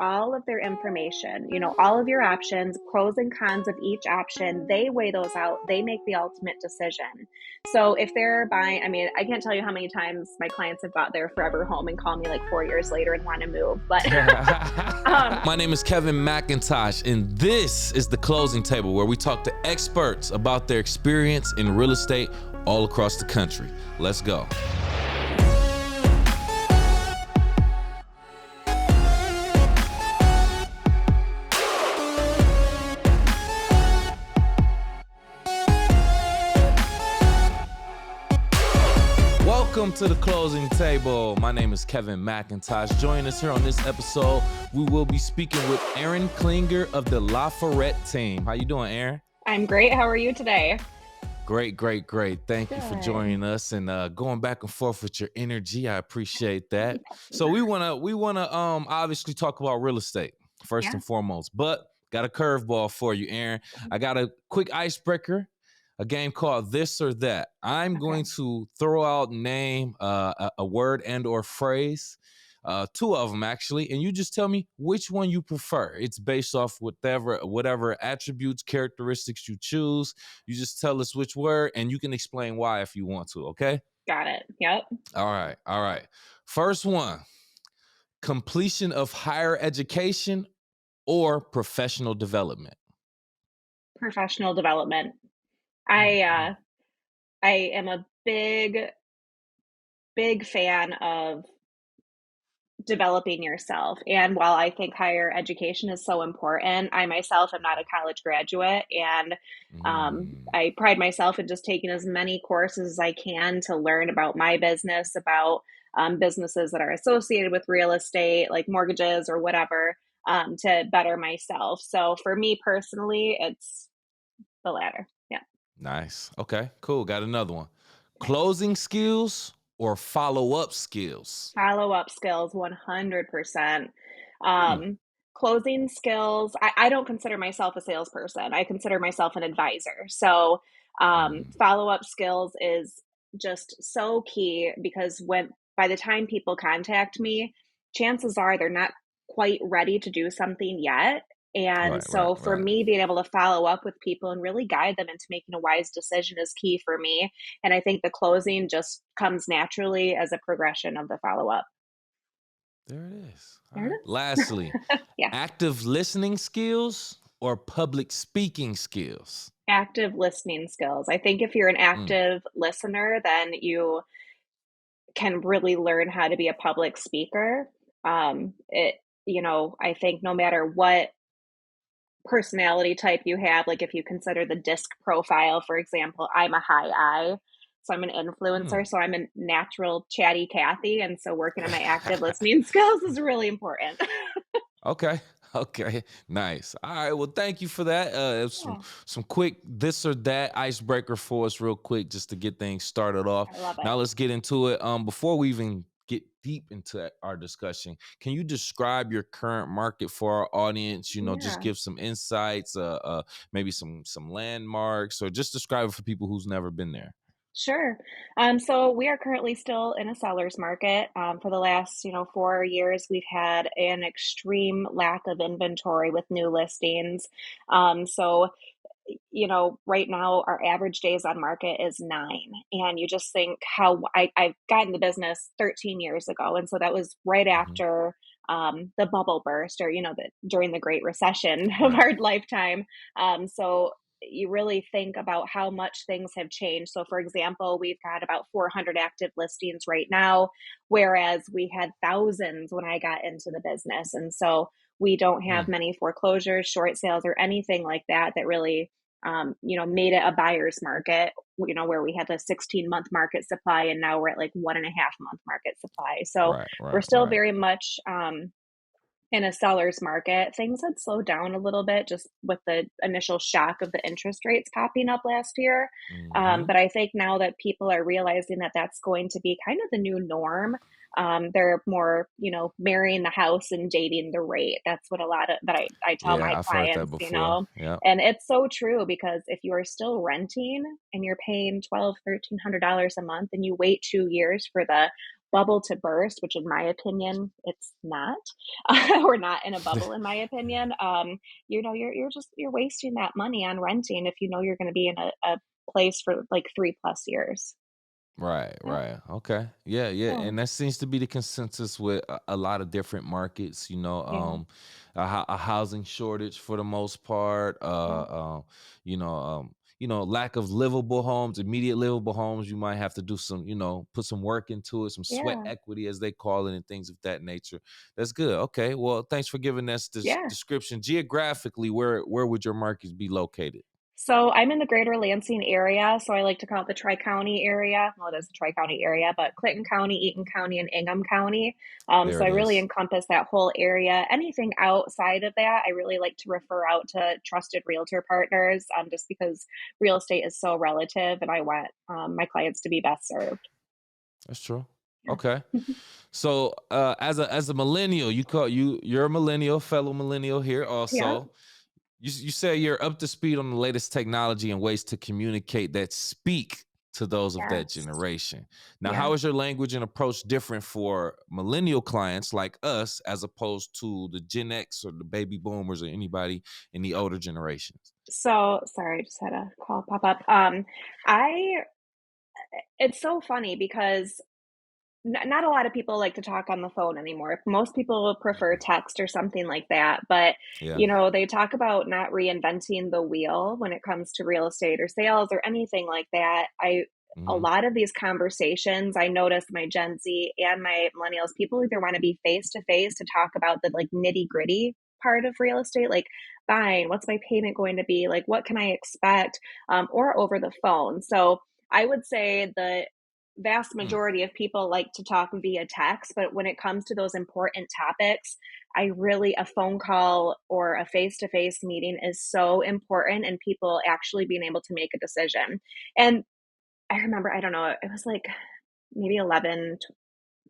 all of their information, all of your options, pros and cons of each option. They weigh those out. They make the ultimate decision. So if they're buying, I mean, I can't tell you how many times my clients have bought their forever home and call me like 4 years later and want to move. But My name is Kevin McIntosh, and this is The Closing Table, where we talk to experts about their experience in real estate all across the country. Let's go. Welcome to The Closing Table. My name is Kevin McIntosh. Join us here on this episode. We will be speaking with Erin Klinger of the Lafayette team. How you doing, Erin? I'm great. How are you today? Great. Thank you for joining us and going back and forth with your energy. I appreciate that. So we wanna obviously talk about real estate first and foremost, but got a curveball for you, Erin. I got a quick icebreaker. A game called This or That. I'm going to throw out name, a word and or phrase, two of them actually, and you just tell me which one you prefer. It's based off whatever attributes, characteristics you choose. You just tell us which word, and you can explain why if you want to, okay? Got it. Yep. All right. First one, completion of higher education or professional development? Professional development. I am a big fan of developing yourself. And while I think higher education is so important, I myself am not a college graduate, and I pride myself in just taking as many courses as I can to learn about my business, about businesses that are associated with real estate, like mortgages or whatever, to better myself. So for me personally, it's the latter. Yeah. Nice. Okay, cool. Got another one. Closing skills or follow-up skills? Follow-up skills, 100%. Closing skills, I don't consider myself a salesperson. I consider myself an advisor. So follow-up skills is just so key, because by the time people contact me, chances are they're not quite ready to do something yet. And so for me, being able to follow up with people and really guide them into making a wise decision is key for me. And I think the closing just comes naturally as a progression of the follow-up. There it is. All right. Lastly, Yeah. active listening skills or public speaking skills? Active listening skills. I think if you're an active listener, then you can really learn how to be a public speaker. I think no matter what personality type you have, like if you consider the disc profile, for example, I'm a high I, so I'm an influencer, so I'm a natural chatty Cathy, and so working on my active listening skills is really important. Okay, nice. All right, well, thank you for that. Some quick this or that icebreaker for us real quick just to get things started off. I love it. Now let's get into it. Before we even get deep into our discussion, can you describe your current market for our audience? Just give some insights, maybe some landmarks, or just describe it for people who's never been there. Sure. So we are currently still in a seller's market. For the last, 4 years, we've had an extreme lack of inventory with new listings. So right now our average days on market is 9. And you just think how I've gotten the business 13 years ago. And so that was right after the bubble burst, or, during the Great Recession of our lifetime. So you really think about how much things have changed. So for example, we've got about 400 active listings right now, whereas we had thousands when I got into the business. And so we don't have many foreclosures, short sales, or anything like that really made it a buyer's market, where we had the 16-month market supply, and now we're at like 1.5-month market supply. So we're still very much in a seller's market. Things had slowed down a little bit just with the initial shock of the interest rates popping up last year. But I think now that people are realizing that that's going to be kind of the new norm, they're more, marrying the house and dating the rate. That's what I tell my I've heard that clients, before. Yeah. and it's so true, because if you are still renting and you're paying $1,200-$1,300 a month, and you wait 2 years for the bubble to burst, which in my opinion, it's not. We're not in a bubble in my opinion. You're wasting that money on renting if you know you're going to be in a place for like 3+ years. Right, Yeah. right. Okay. Yeah, yeah. So, And that seems to be the consensus with a lot of different markets, yeah. a housing shortage for the most part, Yeah. lack of livable homes, immediate livable homes. You might have to do some, put some work into it, some sweat Yeah. equity as they call it, and things of that nature. That's good. Okay. Well, thanks for giving us this Yeah. description. Geographically, where would your markets be located? So I'm in the greater Lansing area, so I like to call it the Tri-County area. Well, it is the Tri-County area, but Clinton County, Eaton County, and Ingham County. There So it I really is. encompass that whole area. Anything outside of that, I really like to refer out to trusted realtor partners, just because real estate is so relative, and I want my clients to be best served. That's true. Yeah. Okay. So, as a millennial, you're a millennial, fellow millennial here Yeah. also. You say you're up to speed on the latest technology and ways to communicate that speak to those of that Yes. generation. Now, Yeah. how is your language and approach different for millennial clients like us as opposed to the Gen X or the baby boomers or anybody in the older generations? So sorry, I just had a call pop up. I It's so funny because not a lot of people like to talk on the phone anymore. Most people prefer Mhm. text or something like that. But, Yeah. they talk about not reinventing the wheel when it comes to real estate or sales or anything like that. A Hmm. lot of these conversations, I notice my Gen Z and my millennials, people either want to be face to face to talk about the like nitty gritty part of real estate, like buying, what's my payment going to be, like what can I expect, or over the phone. So I would say the vast Mm. majority of people like to talk via text, but when it comes to those important topics, a phone call or a face to face meeting is so important and people actually being able to make a decision. And I remember, I don't know, it was like maybe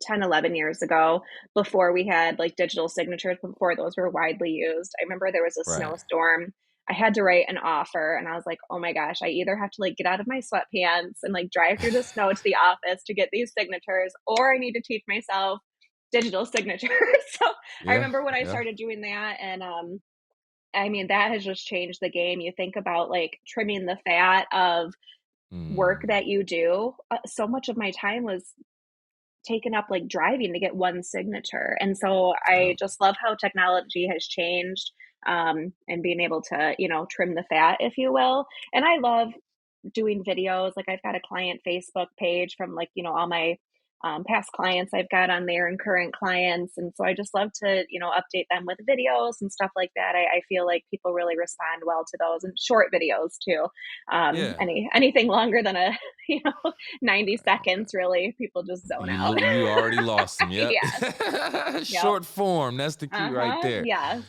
10, 11 years ago, before we had like digital signatures, before those were widely used. I remember there was a Right. snowstorm. I had to write an offer and I was like, oh my gosh, I either have to like get out of my sweatpants and like drive through the snow to the office to get these signatures, or I need to teach myself digital signatures. So I Yeah. remember when I Yeah. started doing that, and I mean, that has just changed the game. You think about like trimming the fat of work Mm. that you do. So much of my time was taken up like driving to get one signature. And so I Yep. just love how technology has changed, and being able to, trim the fat, if you will. And I love doing videos. Like I've got a client Facebook page from like, all my past clients I've got on there and current clients. And so I just love to, update them with videos and stuff like that. I feel like people really respond well to those, and short videos too. Yeah. Anything longer than a, you know, 90 seconds, really, people just zone out. You already lost them. Yep. Yes. Yep. Short form. That's the key right Uh-huh. there. Yes.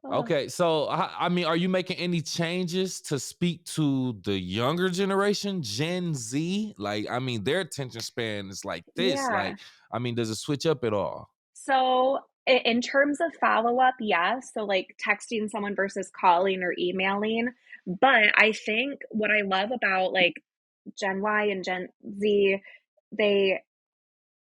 Ugh. Okay, so I mean, are you making any changes to speak to the younger generation, Gen Z? Like, I mean, their attention span is like this. Yeah. Like, I mean, does it switch up at all? So, in terms of follow-up, yes. So, like, texting someone versus calling or emailing. But I think what I love about, like, Gen Y and Gen Z, they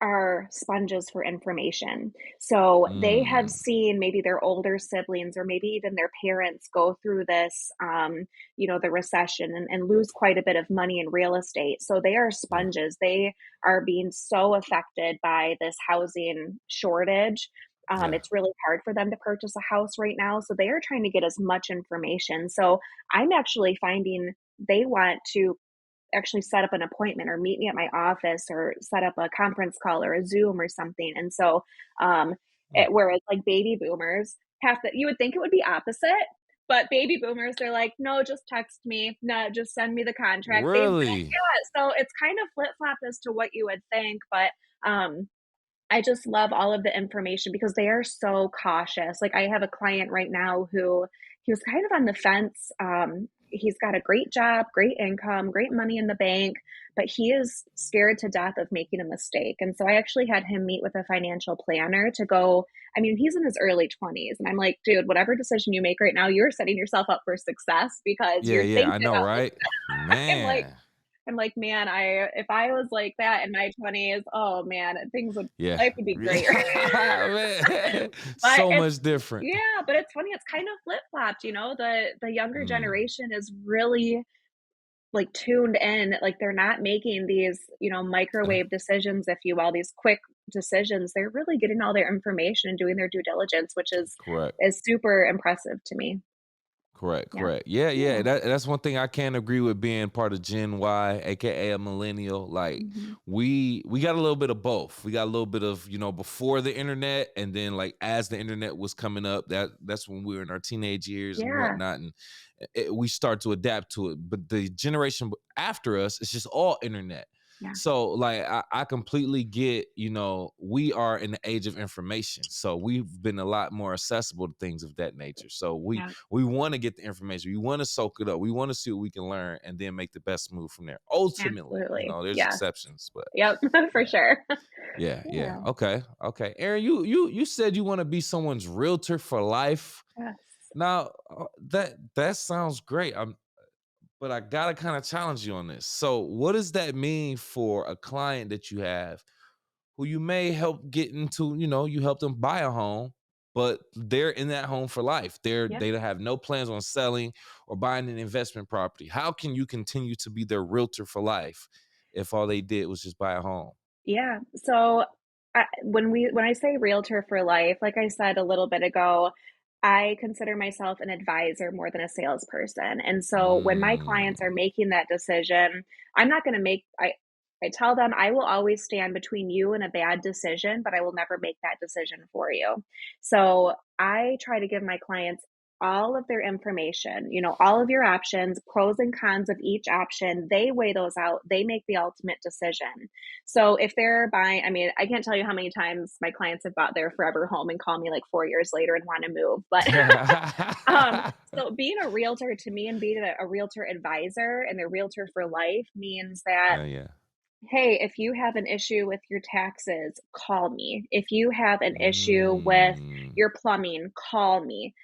are sponges for information. So they have Mm, seen maybe their older siblings or maybe even their parents go through this, the recession, and lose quite a bit of money in real estate. So they are yeah, sponges. They are being so affected by this housing shortage. yeah, It's really hard for them to purchase a house right now. So they are trying to get as much information. So I'm actually finding they want to actually set up an appointment or meet me at my office or set up a conference call or a Zoom or something. And so, mm. whereas like baby boomers have that, you would think it would be opposite, but baby boomers, they're like, no, just text me. No, just send me the contract. Really? So it's kind of flip flop as to what you would think, but, I just love all of the information because they are so cautious. Like I have a client right now who he was kind of on the fence. He's got a great job, great income, great money in the bank, but he is scared to death of making a mistake. And so I actually had him meet with a financial planner to go. I mean, he's in his early 20s. And I'm like, dude, whatever decision you make right now, you're setting yourself up for success because Yeah, you're yeah, thinking I know, about this. right? I'm like, Man. I'm like, man, if I was like that in my 20s, oh man, Yeah. life would be great. Man, But so it's much different. yeah, but it's funny, it's kind of flip-flopped, the younger Mm, generation is really, like, tuned in, like, they're not making these, yeah, microwave decisions, if you will, these quick decisions. They're really getting all their information and doing their due diligence, which correct. is super impressive to me. Correct, Yeah. correct. Yeah, yeah. Yeah. That's one thing I can agree with being part of Gen Y, aka a millennial. Like Mhm. we got a little bit of both. We got a little bit of, before the internet, and then like as the internet was coming up, that's when we were in our teenage years and Yeah. whatnot. And we start to adapt to it. But the generation after us, it's just all internet. Yeah. So like I completely get, we are in the age of information. So we've been a lot more accessible to things of that nature. So we Yeah. we want to get the information. We want to soak it up. We want to see what we can learn and then make the best move from there. Ultimately, Absolutely. there's Yes. exceptions, but Yep, for yeah. sure. Yeah, yeah. Yeah. Okay. Okay. Aaron, you said you want to be someone's realtor for life. Yes. Now, that sounds great. But I gotta kind of challenge you on this. So, what does that mean for a client that you have who you may help get into, you help them buy a home, but they're in that home for life. Yep. They have no plans on selling or buying an investment property. How can you continue to be their realtor for life if all they did was just buy a home? Yeah. So, when I say realtor for life, like I said a little bit ago, I consider myself an advisor more than a salesperson. And so when my clients are Mm, making that decision, I'm not going to make I tell them I will always stand between you and a bad decision, but I will never make that decision for you. So, I try to give my clients all of their information, all of your options, pros and cons of each option. They weigh those out. They make the ultimate decision. So if they're buying, I mean, I can't tell you how many times my clients have bought their forever home and call me like 4 years later and want to move. But so being a realtor to me and being a realtor advisor and the realtor for life means that, yeah, yeah. hey, if you have an issue with your taxes, call me. If you have an issue with Mm, your plumbing, call me.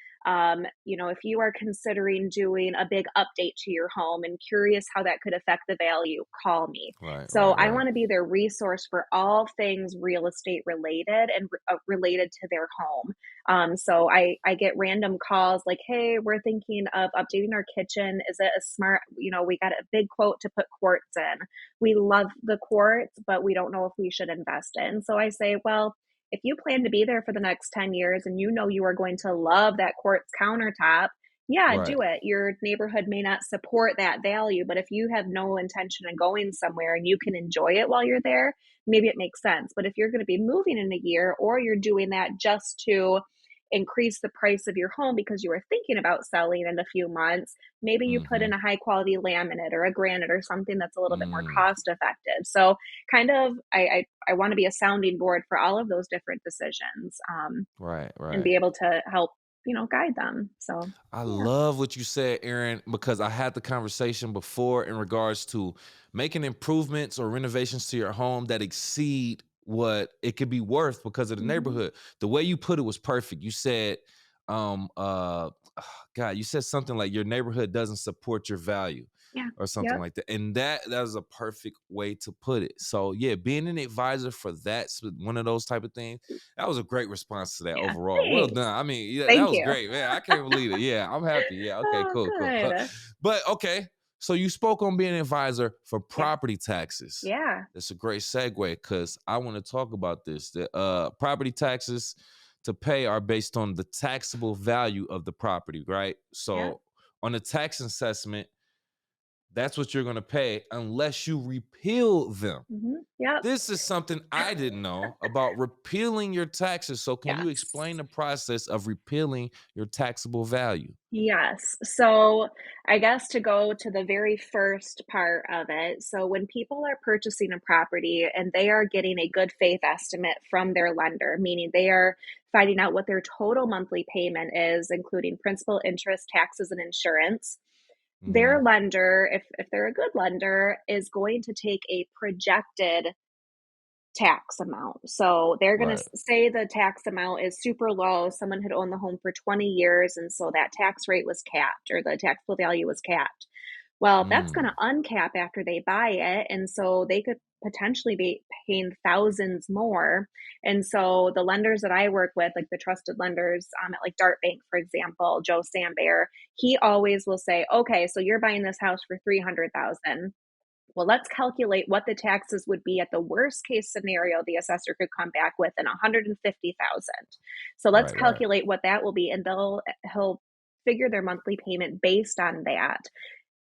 If you are considering doing a big update to your home and curious how that could affect the value, call me. right, So right, I right. want to be their resource for all things real estate related and related to their home. So I get random calls like, hey, we're thinking of updating our kitchen. Is it a smart, we got a big quote to put quartz in. We love the quartz, but we don't know if we should invest in. So I say, well, if you plan to be there for the next 10 years and you know you are going to love that quartz countertop, yeah, Right. do it. Your neighborhood may not support that value, but if you have no intention of going somewhere and you can enjoy it while you're there, maybe it makes sense. But if you're going to be moving in a year or you're doing that just to increase the price of your home because you were thinking about selling in a few months, maybe you put Mm-hmm. in a high quality laminate or a granite or something that's a little bit more Mm, cost effective. So kind of I want to be a sounding board for all of those different decisions, right, and right. be able to help, guide them. So I yeah. love what you said, Aaron, because I had the conversation before in regards to making improvements or renovations to your home that exceed what it could be worth because of the Hmm. neighborhood. The way you put it was perfect. You said, God, you said something like your neighborhood doesn't support your value Yeah. or something Yep. like that. And that is a perfect way to put it. So yeah, being an advisor for that's one of those type of things. That was a great response to that Yeah. overall. Well Thanks. done. I mean, yeah, that Thank was you. great, man. I can't believe it. Yeah, I'm happy. Yeah, okay, Oh, cool, cool. good. But okay, so you spoke on being an advisor for Yeah. property taxes. Yeah. That's a great segue because I want to talk about this. The property taxes to pay are based on the taxable value of the property, right? Yeah. So on the tax assessment, that's what you're going to pay unless you repeal them. Yep. This is something I didn't know about repealing your taxes. So, can you Yes. explain the process of repealing your taxable value? Yes. So, I guess to go to the very first part of it, so when people are purchasing a property and they are getting a good faith estimate from their lender, meaning they are finding out what their total monthly payment is, including principal, interest, taxes, and insurance, Hmm. their lender, if they're a good lender, is going to take a projected tax amount. So they're going to Right. say the tax amount is super low. Someone had owned the home for 20 years, and so that tax rate was capped or the taxable value was capped. Well, that's Mm. gonna uncap after they buy it, and so they could potentially be paying thousands more. And so the lenders that I work with, like the trusted lenders, at like Dart Bank, for example, Joe Sambear, he always will say, "Okay, so you're buying this house for 300,000. Well, let's calculate what the taxes would be at the worst case scenario the assessor could come back with in 150,000. So let's Right, right. calculate what that will be, and he'll figure their monthly payment based on that.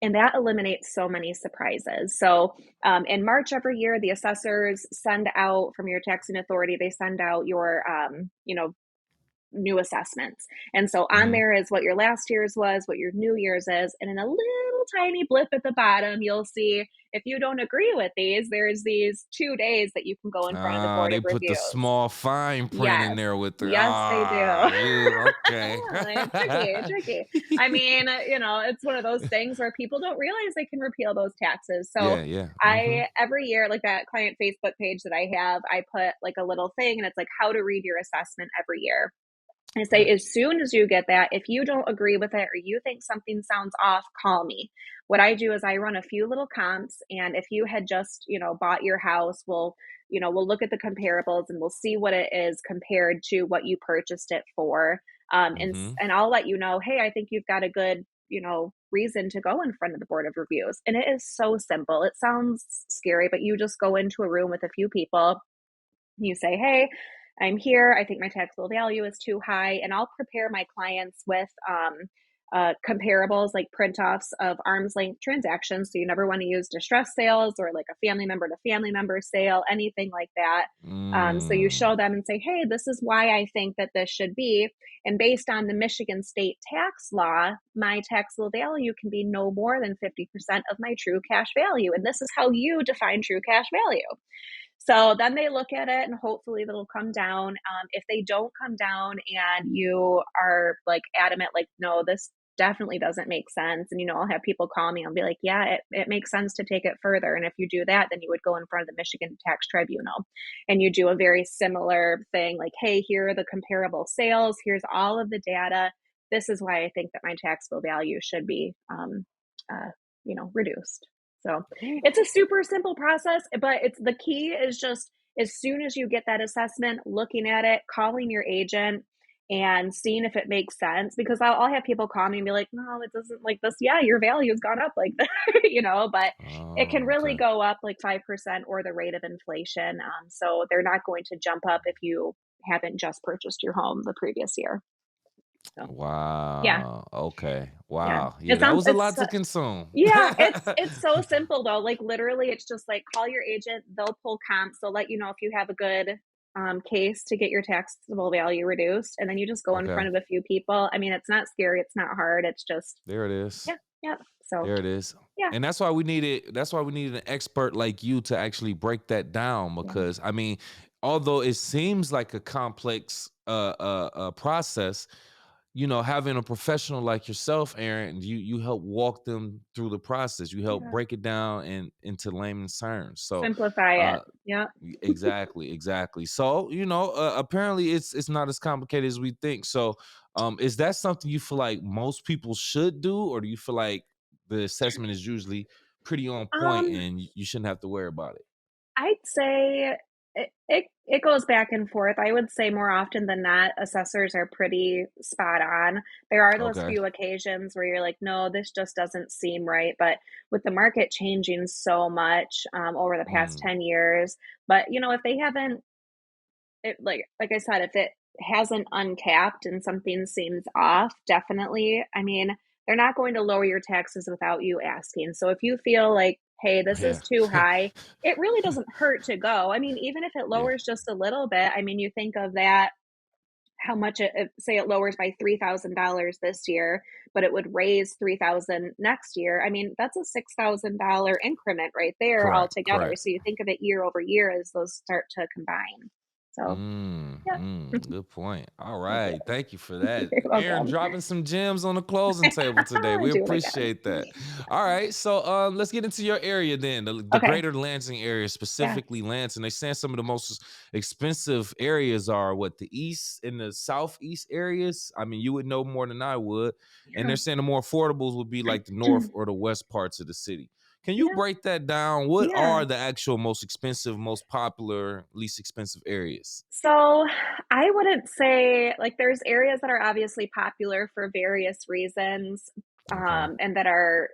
And that eliminates so many surprises. So, in March every year, the assessors send out from your taxing authority, they send out your, new assessments. And so on Mhm. there is what your last year's was, what your new year's is, and in a little tiny blip at the bottom, you'll see if you don't agree with these, there's these 2 days that you can go in front of the Ah, Board they of put the Reviews. small fine print in Yes. there with the Yes, they do. okay. Tricky, tricky. I mean, it's one of those things where people don't realize they can repeal those taxes. So Yeah, yeah. Mhm. I every year, like that client Facebook page that I have, I put like a little thing and it's like how to read your assessment every year. I say, Right. as soon as you get that, if you don't agree with it or you think something sounds off, call me. What I do is I run a few little comps, and if you had just, bought your house, we'll look at the comparables and we'll see what it is compared to what you purchased it for. Mhm. And I'll let you know, hey, I think you've got a good, reason to go in front of the Board of Reviews. And it is so simple. It sounds scary, but you just go into a room with a few people, you say, hey, I'm here. I think my taxable value is too high. And I'll prepare my clients with comparables, like print offs of arm's length transactions. So you never want to use distress sales or like a family member to family member sale, anything like that. So you Mm. show them and say, hey, this is why I think that this should be. And based on the Michigan state tax law, my taxable value can be no more than 50% of my true cash value. And this is how you define true cash value. So then they look at it and hopefully it'll come down. If they don't come down and you are like adamant, like, no, this definitely doesn't make sense. And, I'll have people call me and be like, yeah, it makes sense to take it further. And if you do that, then you would go in front of the Michigan Tax Tribunal and you do a very similar thing like, hey, here are the comparable sales. Here's all of the data. This is why I think that my taxable value should be, reduced. So Ooh. it's a super simple process, but it's the key is just as soon as you get that assessment, looking at it, calling your agent and seeing if it makes sense. Because I'll have people call me and be like, no, it doesn't like this. Yeah, your value's gone up like that, but it can Oh, really okay. go up like 5% or the rate of inflation. So they're not going to jump up if you haven't just purchased your home the previous year. So yeah, Wow. Okay. yeah. Wow. Yeah, It that sounds was a it's lot to consume. yeah, it's so simple though. Like literally, it's just like call your agent. They'll pull comps. They'll let you know if you have a good case to get your taxable value reduced, and then you just go in Okay. front of a few people. I mean, it's not scary. It's not hard. It's just There it is. yeah, yeah. So There it is. yeah, And that's why we needed an expert like you to actually break that down yeah, because I mean, although it seems like a complex process, having a professional like yourself, Aaron, you help walk them through the process. You help yeah. break it down into layman's terms. So Simplify it. uh Yeah. exactly, exactly. So, apparently it's not as complicated as we think. So, is that something you feel like most people should do, or do you feel like the assessment is usually pretty on point Um, and you shouldn't have to worry about it? I'd say it goes back and forth. I would say more often than not, assessors are pretty spot on. There are those Okay. few occasions where you're like, no, this just doesn't seem right. But with the market changing so much over the past Mm, 10 years, but if they haven't, like I said, if it hasn't uncapped and something seems off, definitely. I mean, they're not going to lower your taxes without you asking. So if you feel like, hey, this is yeah. too high, it really doesn't hurt to go. I mean, even if it Yeah. lowers just a little bit, I mean, you think of that, how much say it lowers by $3,000 this year, but it would raise 3,000 next year. I mean, that's a $6,000 increment right there Correct. altogether. Correct. So you think of it year over year as those start to combine. So, yeah. Good point. All right. Thank you for that. You're Aaron welcome. dropping some gems on the closing table today. We Do it again. appreciate that. All right. So let's get into your area then. The Okay. greater Lansing area, Yeah. specifically Lansing. They saying some of the most expensive areas are what, the east and the southeast areas. I mean, you would know more than I would. And Yeah. they're saying the more affordables would be like the north or the west parts of the city. Can you Yeah. break that down? What Yeah. are the actual most expensive, most popular, least expensive areas? So I wouldn't say like there's areas that are obviously popular for various reasons, Okay. and that are,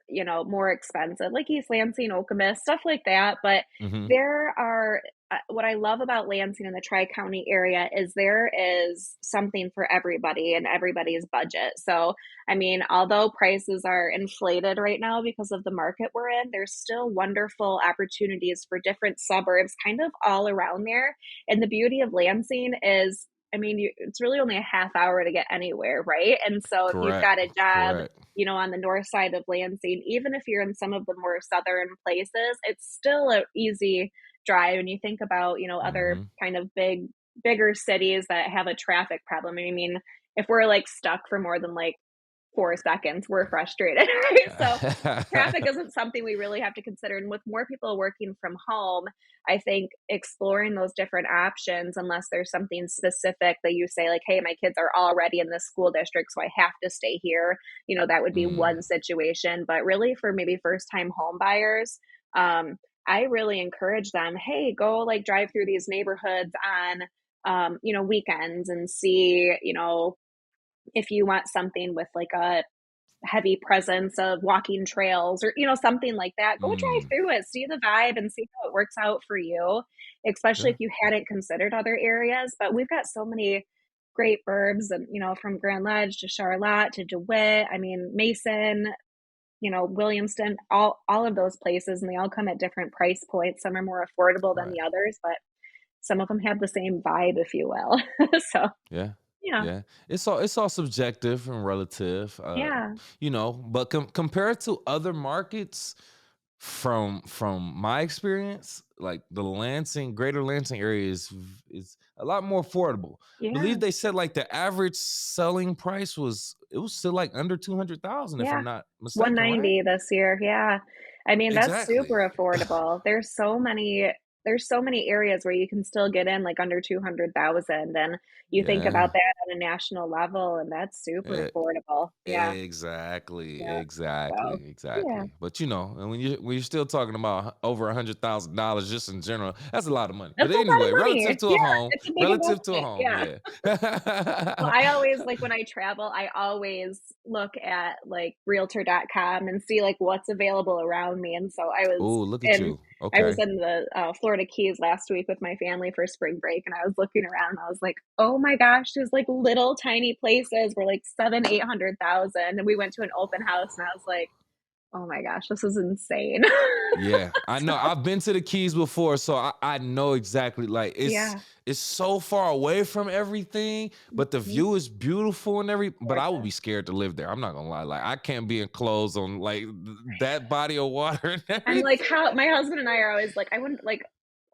more expensive, like East Lansing, Okemos, stuff like that. But Mhm. there are what I love about Lansing and the Tri County area is there is something for everybody and everybody's budget. So, I mean, although prices are inflated right now because of the market we're in, there's still wonderful opportunities for different suburbs kind of all around there. And the beauty of Lansing is, I mean, it's really only a half hour to get anywhere, right? And so if you've Correct. got a job, Correct. on the north side of Lansing, even if you're in some of the more southern places, it's still a easy drive. And you think about, other Mhm. kind of bigger cities that have a traffic problem. I mean, if we're like stuck for more than like 4 seconds, we're frustrated, right? So traffic isn't something we really have to consider. And with more people working from home, I think exploring those different options, unless there's something specific that you say, like, hey, my kids are already in this school district, so I have to stay here, that would be Mm, one situation. But really, for maybe first time home buyers, I really encourage them, hey, go like drive through these neighborhoods on, weekends and see, if you want something with like a heavy presence of walking trails or something like that, go drive mm. through it, see the vibe and see how it works out for you, especially Yeah. if you hadn't considered other areas. But we've got so many great burbs, and from Grand Ledge to Charlotte to DeWitt, I mean Mason, Williamston, all of those places, and they all come at different price points. Some are more affordable than Right. the others, but some of them have the same vibe, if you will. So Yeah. yeah. Yeah. It's all subjective and relative. Yeah. But compared to other markets, from my experience, like the Lansing, greater Lansing area is a lot more affordable. Believe Yeah. they said like the average selling price was still like under 200,000 if Yeah. I'm not mistaken, right? 190 this year, yeah. I mean, that's Exactly. super affordable. There's so many areas where you can still get in, like, under 200,000, and you think Yeah. about that on a national level, and that's super Eh, affordable. Yeah, exactly, yeah. So, exactly, yeah. exactly. But and when you're still talking about over $100,000 just in general, that's a lot of money. But That's a lot of anyway, relative money. to a Yeah, home, it's a big relative to a investment, home, yeah. yeah. Well, I always like, when I travel, I always look at, like, realtor.com and see, like, what's available around me, and so Oh, look at in you. I was Okay. in the, Florida Keys last week with my family for spring break, and I was looking around, and I was like, "Oh my gosh, there's, like, little tiny places where, like, 800,000, and we went to an open house, and I was like, "Oh my gosh, this is insane." Yeah, I know. So, I've been to the Keys before, so I know exactly. Like it's yeah. it's so far away from everything, but the Mhm. view is beautiful and But I would Gorgeous. be scared to live there. I'm not gonna lie. Like I can't be enclosed on like that body of water and I'm like, everything. how my husband and I are always like, I wouldn't like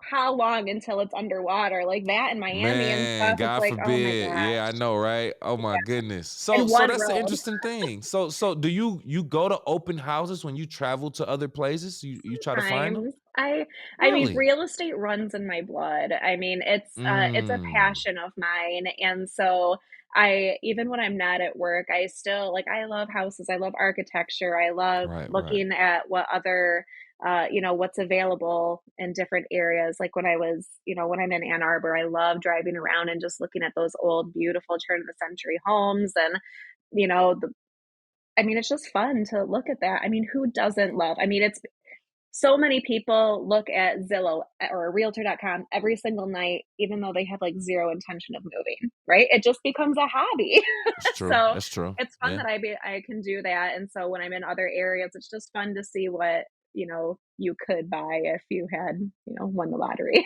how long until it's underwater? Like that in Miami and Man, stuff. It's God like, oh my forbid. Yeah, I gosh. know, right? Oh my Yeah. goodness. In So one that's the room. interesting thing. So do you go to open houses when you travel to other places? You try to find them? Sometimes. I mean, Really? real estate runs in my blood. I mean, it's a Mm. passion of mine. And so I even when I'm not at work, I still like I love houses. I love architecture. I love Right, right. looking at what other what's available in different areas. Like when I'm in Ann Arbor, I love driving around and just looking at those old, beautiful turn of the century homes. And, you know, the, I mean, it's just fun to look at that. I mean, who doesn't love? I mean, it's so many people look at Zillow or realtor.com every single night, even though they have like zero intention of moving, right? It just becomes a hobby. That's true. So That's true. it's fun Yeah. that I can do that. And so when I'm in other areas, it's just fun to see what, you could buy if you had, won the lottery.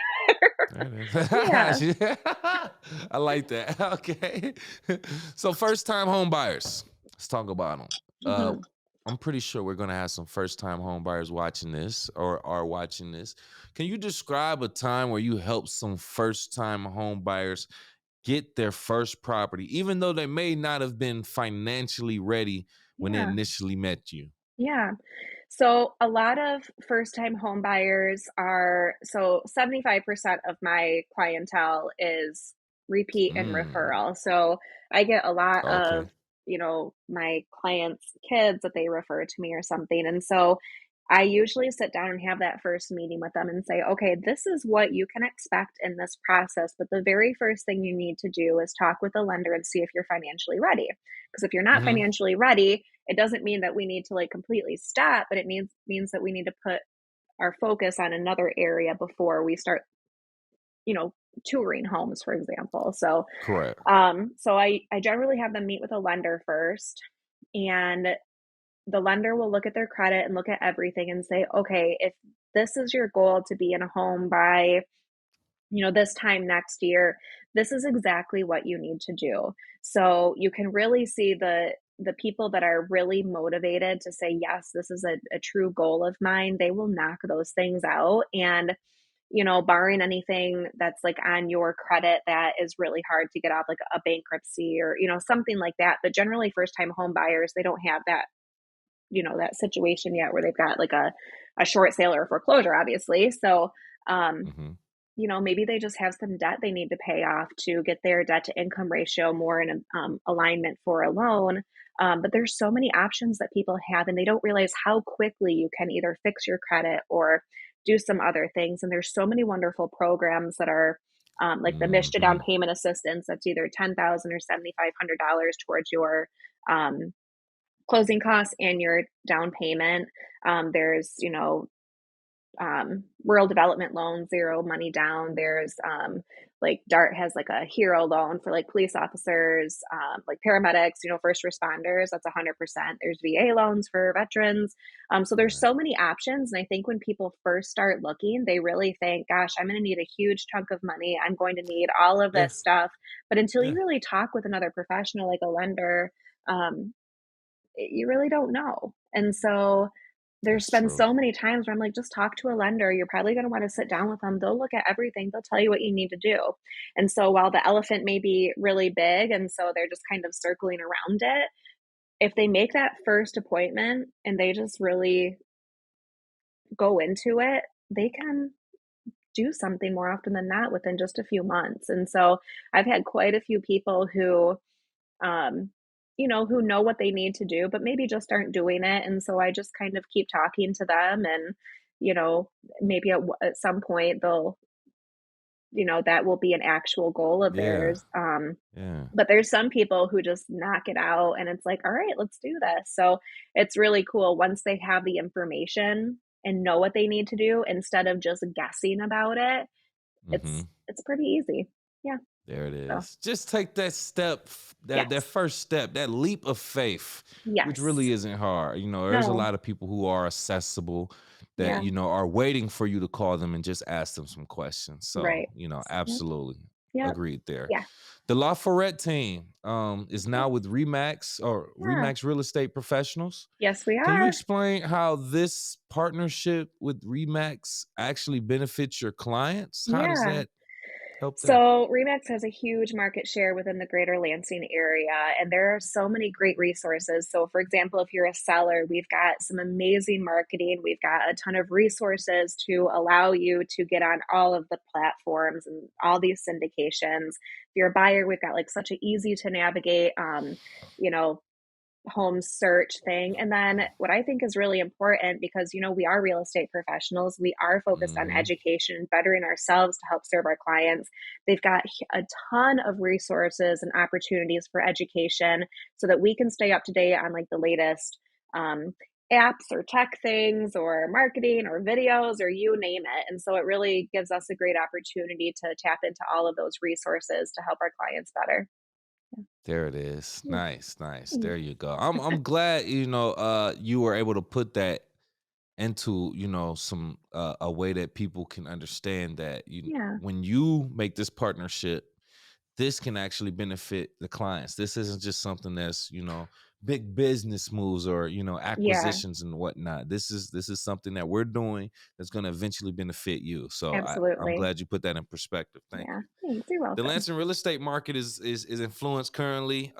There it Yeah. is. Yeah. I like that. Okay. So first time home buyers. Let's talk about them. Mhm. I'm pretty sure we're gonna have some first time home buyers watching this or are watching this. Can you describe a time where you helped some first time home buyers get their first property, even though they may not have been financially ready when they Yeah. initially met you? Yeah. So a lot of first time home buyers are, so 75% of my clientele is repeat and Mm, referral. So I get a lot okay. of, my clients' kids that they refer to me or something. And so I usually sit down and have that first meeting with them and say, okay, this is what you can expect in this process. But the very first thing you need to do is talk with the lender and see if you're financially ready. Because if you're not Hmm. financially ready, it doesn't mean that we need to like completely stop, but it means that we need to put our focus on another area before we start, you know, touring homes, for example. So, Correct. so I generally have them meet with a lender first, and the lender will look at their credit and look at everything and say, okay, if this is your goal to be in a home by, this time next year, this is exactly what you need to do. So you can really see the people that are really motivated to say, yes, this is a true goal of mine, they will knock those things out. And, barring anything that's like on your credit that is really hard to get off, like a bankruptcy or, something like that. But generally, first time home buyers, they don't have that, that situation yet where they've got like a short sale or foreclosure, obviously. So, um, Hmm. maybe they just have some debt they need to pay off to get their debt to income ratio more in alignment for a loan. But there's so many options that people have, and they don't realize how quickly you can either fix your credit or do some other things. And there's so many wonderful programs that are like the MISHDA down Hmm. payment assistance. That's either 10,000 or $7,500 towards your closing costs and your down payment. There's, rural development loan, zero money down. There's like DART has like a hero loan for like police officers, like paramedics, first responders. That's 100%. There's VA loans for veterans. So there's Right. so many options. And I think when people first start looking, they really think, gosh, I'm going to need a huge chunk of money. I'm going to need all of Yeah. this stuff. But until Yeah. you really talk with another professional like a lender, um, you really don't know. And so there's That's been true. so many times where I'm like, just talk to a lender. You're probably going to want to sit down with them. They'll look at everything. They'll tell you what you need to do. And so while the elephant may be really big, and so they're just kind of circling around it, if they make that first appointment and they just really go into it, they can do something more often than not within just a few months. And so I've had quite a few people who um, who know what they need to do, but maybe just aren't doing it. And so I just kind of keep talking to them, and, you know, maybe at some point they'll, that will be an actual goal of Yeah. theirs. Yeah. But there's some people who just knock it out and it's like, all right, let's do this. So it's really cool once they have the information and know what they need to do instead of just guessing about it. Hmm. It's pretty easy. Yeah. There it So is. Just take that step, that yes. first step, that leap of faith, which Yes. really isn't hard. There's a No. lot of people who are accessible that, Yeah. are waiting for you to call them and just ask them some questions. So, Right. Yep. absolutely Yep. agreed there. Yeah. The La Forette team is Yep. now with Remax or Yeah. Remax Real Estate Professionals. Yes, we Can you are. explain how this partnership with Remax actually benefits your clients? How does Yeah. that help them? So Remax has a huge market share within the greater Lansing area, and there are so many great resources. So, for example, if you're a seller, we've got some amazing marketing. We've got a ton of resources to allow you to get on all of the platforms and all these syndications. If you're a buyer, we've got like such an easy to navigate, you know, home search thing. And then what I think is really important because, we are real estate professionals, we are focused on Hmm. education and bettering ourselves to help serve our clients. They've got a ton of resources and opportunities for education so that we can stay up to date on like the latest um, apps or tech things or marketing or videos or you name it. And so it really gives us a great opportunity to tap into all of those resources to help our clients better. There it is. Yeah. Nice, nice. Yeah. There you go. I'm glad you were able to put that into some a way that people can understand that Yeah. when you make this partnership, this can actually benefit the clients. This isn't just something that's big business moves or Yeah, acquisitions and whatnot. This is something that we're doing that's going to eventually benefit you. So I'm absolutely. glad you put that in perspective. Thank Yeah, you. thanks. You're The welcome. Lansing real estate market is influenced currently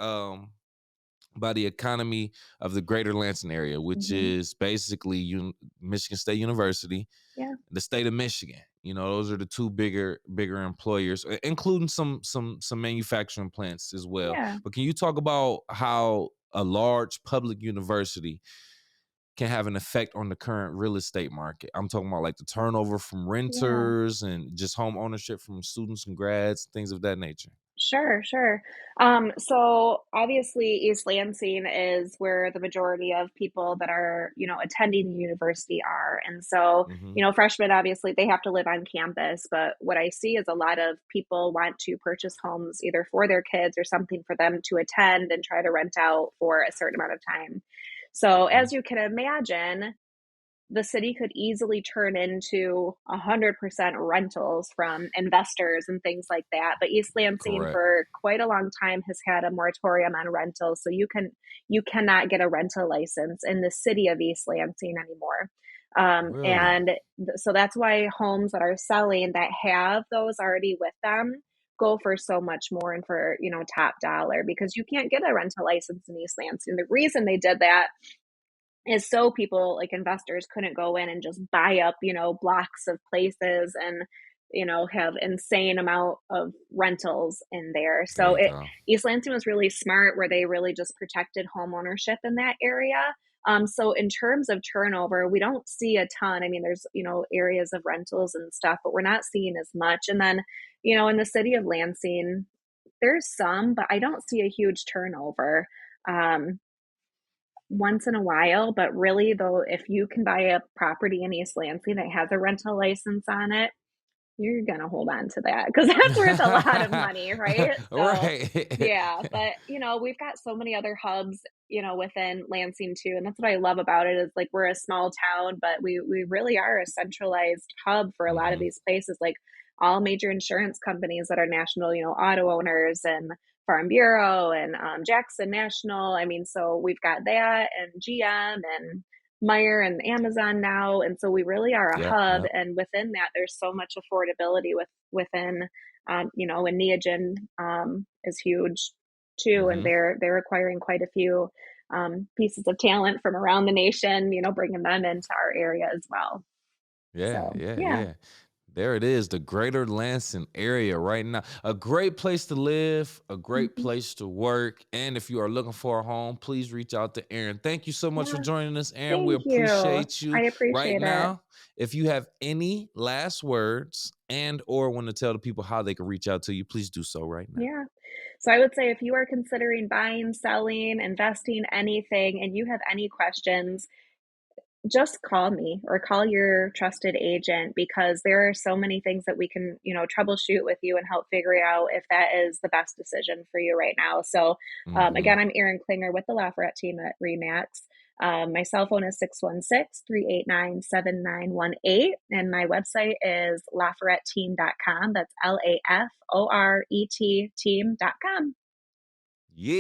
by the economy of the greater Lansing area, which Hmm. is basically Michigan State University, Yeah, the state of Michigan. Those are the two bigger employers, including some manufacturing plants as well. yeah, But can you talk about how a large public university can have an effect on the current real estate market? I'm talking about like the turnover from yeah. renters and just home ownership from students and grads, things of that nature. Sure, sure. So obviously East Lansing is where the majority of people that are, attending the university are. And so, Hmm. freshmen obviously they have to live on campus, but what I see is a lot of people want to purchase homes either for their kids or something for them to attend and try to rent out for a certain amount of time. So Hmm. as you can imagine, the city could easily turn into 100% rentals from investors and things like that. But East Lansing Correct. for quite a long time has had a moratorium on rentals, so you cannot get a rental license in the city of East Lansing anymore. Really? And so that's why homes that are selling that have those already with them go for so much more and for top dollar because you can't get a rental license in East Lansing. The reason they did that is so people like investors couldn't go in and just buy up, blocks of places and, have insane amount of rentals in there. There So you it go. East Lansing was really smart where they really just protected home ownership in that area. So in terms of turnover, we don't see a ton. I mean, there's, areas of rentals and stuff, but we're not seeing as much. And then, in the city of Lansing, there's some, but I don't see a huge turnover. Um, once in a while, but really though, if you can buy a property in East Lansing that has a rental license on it, you're gonna hold on to that because that's worth a lot of money, right? So, Right. yeah, but, we've got so many other hubs, within Lansing too, and that's what I love about it is, like, we're a small town, but we really are a centralized hub for a lot of Hmm. these places, like, all major insurance companies that are national, auto owners and Farm Bureau and, Jackson National, I mean, so we've got that and GM and Meyer and Amazon now, and so we really are a Yep. hub, Yep. and within that, there's so much affordability within, and Neogen is huge too, and Hmm. they're acquiring quite a few pieces of talent from around the nation, bringing them into our area as well. Yeah. So Yeah. yeah, Yeah. There it is, the greater Lansing area right now. A great place to live, a great hmm, place to work. And if you are looking for a home, please reach out to Erin. Thank you so much for yeah. joining us, Erin. We Thank you. appreciate you I right appreciate it. now. If you have any last words and or want to tell the people how they can reach out to you, please do so right now. Yeah. So I would say if you are considering buying, selling, investing, anything, and you have any questions, just call me or call your trusted agent because there are so many things that we can, troubleshoot with you and help figure out if that is the best decision for you right now. So, Hmm. again, I'm Erin Klinger with the Lafayette team at REMAX. My cell phone is 616-389-7918, and my website is LafayetteTeam.com. That's LAFORET team.com. Yeah.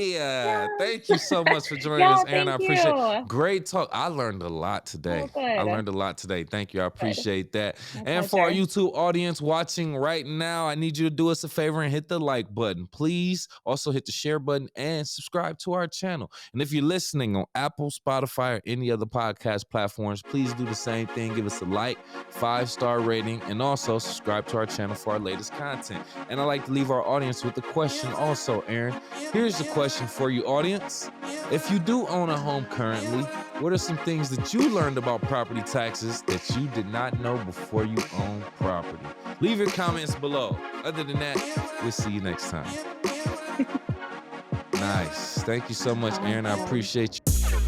Yeah. Thank you so much for joining Yeah. us, Aaron. I Thank appreciate it. you. Great talk. I learned a lot Oh, today. I good. learned a lot today. Thank you. I Good. appreciate that. My And for our pleasure. YouTube audience watching right now, I need you to do us a favor and hit the like button. Please also hit the share button and subscribe to our channel. And if you're listening on Apple, Spotify, or any other podcast platforms, please do the same thing. Give us a like, 5-star rating, and also subscribe to our channel for our latest content. And I like to leave our audience with a question also, Aaron. Here's the question for you, audience. If you do own a home currently, what are some things that you learned about property taxes that you did not know before you owned property? Leave your comments below. Other than that, we'll see you next time. Nice. Thank you so much, Aaron. I Awesome. appreciate you.